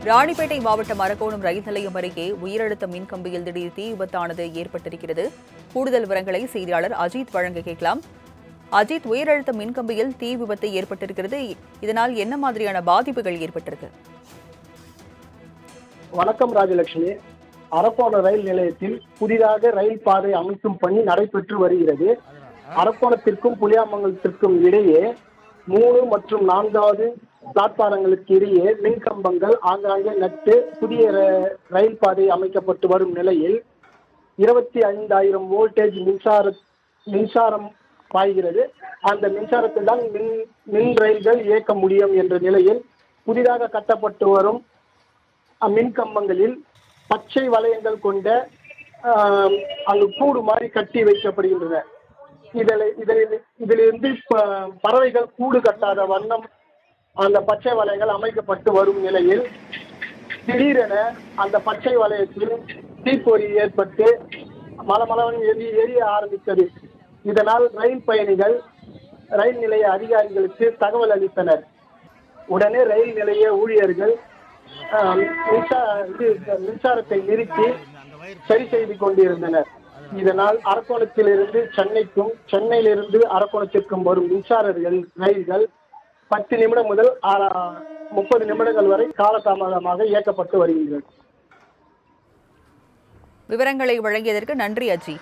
ராணிப்பேட்டை மாவட்டம் அரக்கோணம் ரயில் நிலையம் அருகே உயரழுத்த மின்கம்பியில் திடீர் தீ விபத்தானது ஏற்பட்டிருக்கிறது. கூடுதல் விவரங்களை செய்தியாளர் அஜித் வழங்க கேட்கலாம். அஜித், உயரழுத்த மின்கம்பியில் தீ விபத்து ஏற்பட்டிருக்கிறது. இதனால் என்ன மாதிரியான பாதிப்புகள் ஏற்பட்டிருக்கு? வணக்கம் ராஜலட்சுமி. அரக்கோணம் ரயில் நிலையத்தில் புதிதாக ரயில் பாதை அமைக்கும் பணி நடைபெற்று வருகிறது. அரக்கோணத்திற்கும் புளியாமங்கலத்திற்கும் இடையே 3 மற்றும் 4வது பிளாட்பாரங்களுக்கு இடையே மின்கம்பங்கள் ஆங்காங்கே நட்டு புதிய ரயில் பாதை அமைக்கப்பட்டு வரும் நிலையில் 25,000 வோல்டேஜ் மின்சாரம் பாய்கிறது. அந்த மின்சாரத்தில் தான் மின் ரயில்கள் இயக்க முடியும் என்ற நிலையில் புதிதாக கட்டப்பட்டு வரும் மின்கம்பங்களில் பச்சை வளையங்கள் கொண்ட அங்கு கூடு மாதிரி கட்டி வைக்கப்படுகின்றன. இதிலிருந்து பறவைகள் கூடு கட்டாத வண்ணம் அந்த பச்சை வளையங்கள் அமைக்கப்பட்டு வரும் நிலையில் திடீரென அந்த பச்சை வளையத்தில் தீப்பொறி ஏற்பட்டு மலமளவன் எரிய ஆரம்பித்தது. இதனால் ரயில் பயணிகள் ரயில் நிலைய அதிகாரிகளுக்கு தகவல் அளித்தனர். உடனே ரயில் நிலைய ஊழியர்கள் மின்சாரத்தை நிறுத்தி சரி செய்து கொண்டிருந்தனர். இதனால் அரக்கோணத்திலிருந்து சென்னைக்கும், சென்னையிலிருந்து அரக்கோணத்திற்கும் வரும் மின்சார ரயில்கள் 10 நிமிடம் முதல் 30 நிமிடங்கள் வரை காலதாமதமாக இயக்கப்பட்டு வருகின்றன. விவரங்களை வழங்கியதற்கு நன்றி அஜி.